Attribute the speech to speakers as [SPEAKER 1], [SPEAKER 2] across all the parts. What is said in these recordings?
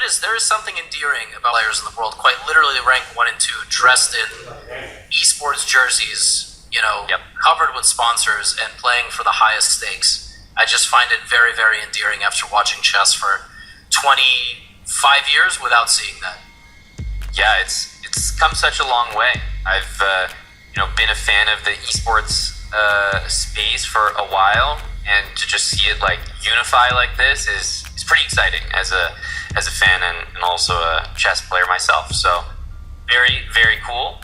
[SPEAKER 1] is something endearing about players in the world, quite literally ranked 1 and 2, dressed in esports jerseys, covered with sponsors and playing for the highest stakes. I just find it very, very endearing after watching chess for 25 years without seeing that.
[SPEAKER 2] Yeah, it's come such a long way. I've been a fan of the esports space for a while, and to just see it like unify like this is pretty exciting as a fan and also a chess player myself. So very, very cool.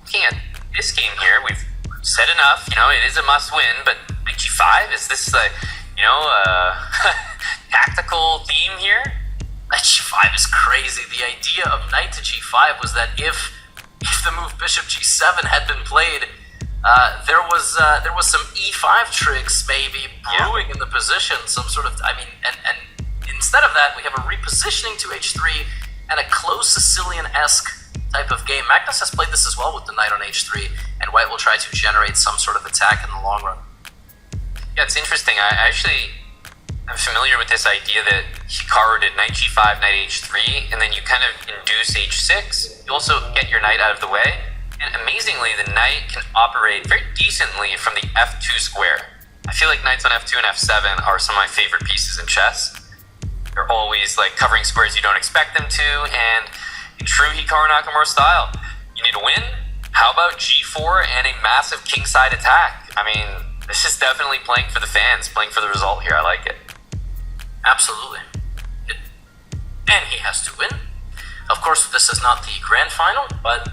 [SPEAKER 2] Looking at this game here, we've said enough. It is a must-win, but Knight G5, is this tactical theme here?
[SPEAKER 1] Knight G5 is crazy. The idea of Knight to G5 was that if the move Bishop G7 had been played, there was some E5 tricks maybe brewing in the position, some sort of, and instead of that, we have a repositioning to H3 and a close Sicilian-esque type of game. Magnus has played this as well with the knight on H3, and White will try to generate some sort of attack in the long run.
[SPEAKER 2] Yeah, it's interesting. I'm familiar with this idea that Hikaru did knight G5, knight H3, and then you kind of induce H6. You also get your knight out of the way. And amazingly, the knight can operate very decently from the F2 square. I feel like knights on F2 and F7 are some of my favorite pieces in chess. They're always like covering squares you don't expect them to, and in true Hikaru Nakamura style, you need to win. How about G4 and a massive kingside attack? This is definitely playing for the fans, playing for the result here. I like it.
[SPEAKER 1] Absolutely. And he has to win. Of course, this is not the grand final, but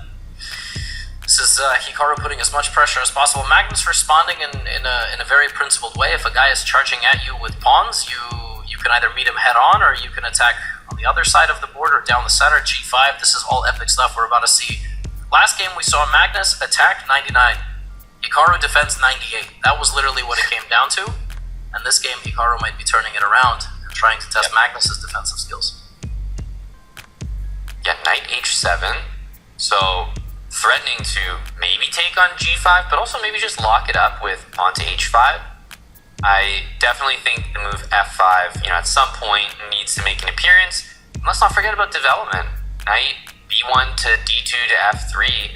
[SPEAKER 1] this is Hikaru putting as much pressure as possible. Magnus responding in a very principled way. If a guy is charging at you with pawns, you can either meet him head on, or you can attack on the other side of the board or down the center. G5, this is all epic stuff we're about to see. Last game we saw Magnus attack 99. Hikaru defends 98. That was literally what it came down to. And this game, Hikaru might be turning it around and trying to test Magnus's defensive skills.
[SPEAKER 2] Yeah, knight H7. So threatening to maybe take on G5, but also maybe just lock it up with pawn to H5. I definitely think the move F5, at some point needs to make an appearance. And let's not forget about development. Knight B1 to D2 to F3,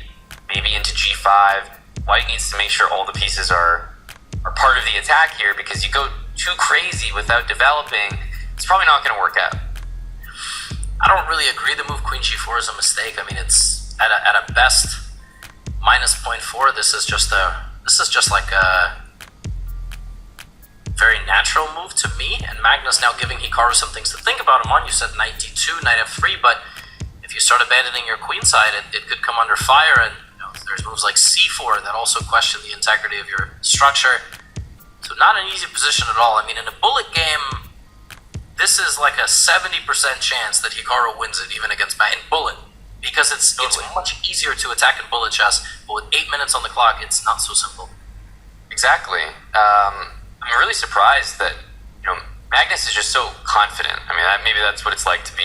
[SPEAKER 2] maybe into G5. White needs to make sure all the pieces are part of the attack here, because you go too crazy without developing, it's probably not going to work out.
[SPEAKER 1] I don't really agree. The move Queen G4 is a mistake. It's at a best minus 0.4. This is just like a very natural move to me. And Magnus now giving Hikaru some things to think about him on. You said knight D2, knight F3, but if you start abandoning your queen side, it could come under fire. And there's moves like C4 that also question the integrity of your structure. So not an easy position at all. In a bullet game, this is like a 70% chance that Hikaru wins it, even against in bullet, because it's much easier to attack in bullet chess. But with 8 minutes on the clock, it's not so simple.
[SPEAKER 2] Exactly. I'm really surprised that Magnus is just so confident. Maybe that's what it's like to be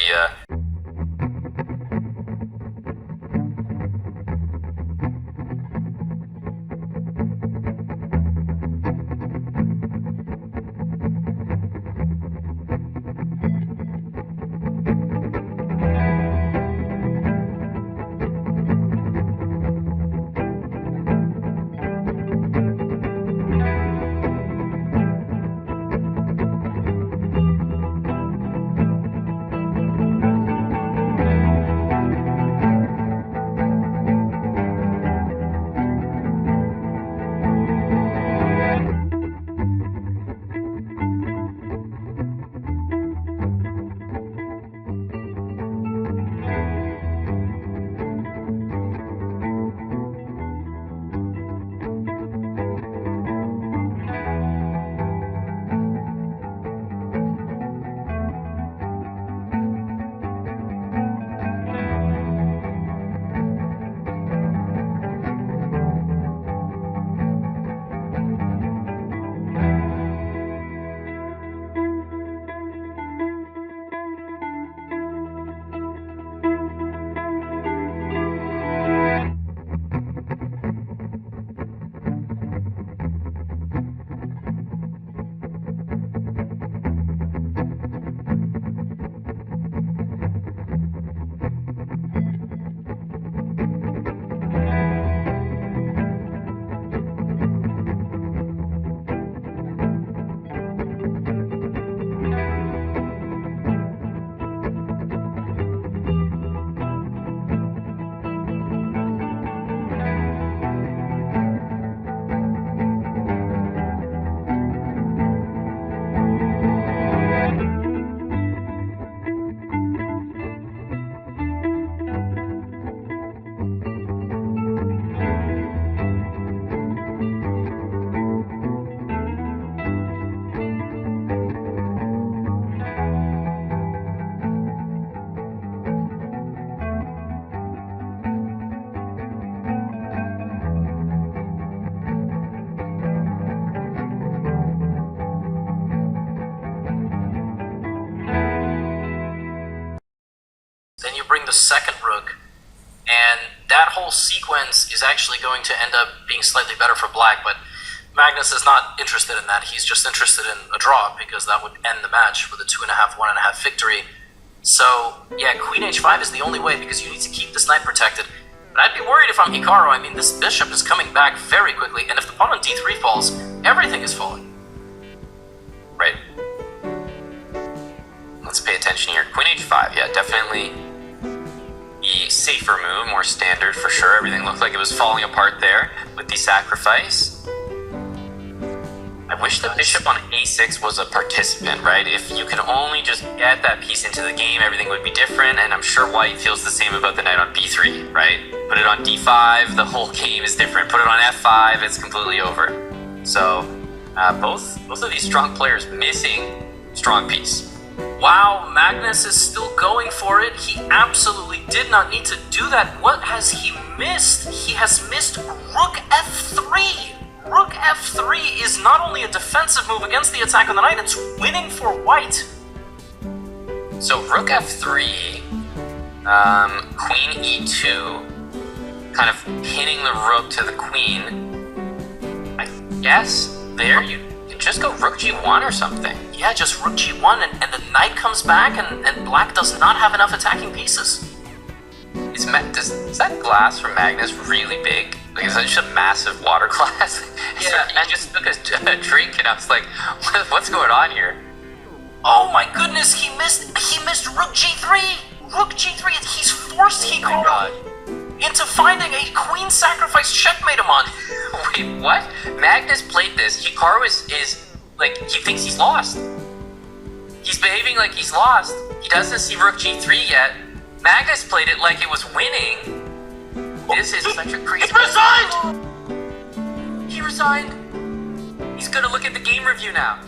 [SPEAKER 1] bring the second rook, and that whole sequence is actually going to end up being slightly better for black, but Magnus is not interested in that. He's just interested in a draw, because that would end the match with a 2.5, 1.5 victory. So, yeah, queen h5 is the only way, because you need to keep this knight protected. But I'd be worried if I'm Hikaru. I mean, this bishop is coming back very quickly, and if the pawn on d3 falls, everything is falling.
[SPEAKER 2] Right. Let's pay attention here. Queen h5, yeah, definitely the safer move, more standard for sure. Everything looked like it was falling apart there with the sacrifice. I wish the bishop on a6 was a participant, right? If you could only just get that piece into the game, everything would be different, and I'm sure white feels the same about the knight on b3, right? Put it on d5, the whole game is different. Put it on f5, it's completely over. So, both of these strong players missing strong piece.
[SPEAKER 1] Wow, Magnus is still going for it. He absolutely did not need to do that. What has he missed? He has missed rook f3. Rook f3 is not only a defensive move against the attack on the knight, it's winning for white.
[SPEAKER 2] So rook f3, queen e2, kind of pinning the rook to the queen. I guess there you can just go rook g1 or something.
[SPEAKER 1] Yeah, just rook g1 and the knight comes back and black does not have enough attacking pieces.
[SPEAKER 2] Is that glass from Magnus really big? Like, it's such a massive water glass.
[SPEAKER 1] Yeah,
[SPEAKER 2] I just took a drink and I was like, what's going on here?
[SPEAKER 1] Oh my goodness, he missed rook g3! Rook g3, he's forced Hikaru into finding a queen sacrifice checkmate him on.
[SPEAKER 2] Wait, what? Magnus played this. Hikaru is like, he thinks he's lost. He's behaving like he's lost. He doesn't see rook g3 yet. Magnus played it like it was winning. This is such a crazy...
[SPEAKER 1] He resigned!
[SPEAKER 2] He resigned. He's gonna look at the game review now.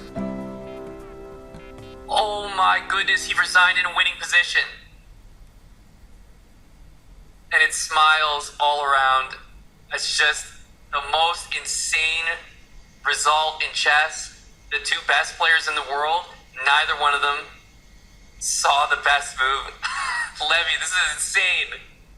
[SPEAKER 2] Oh my goodness, he resigned in a winning position. And it smiles all around. It's just the most insane result in chess. The two best players in the world, neither one of them saw the best move. Levy, this is insane.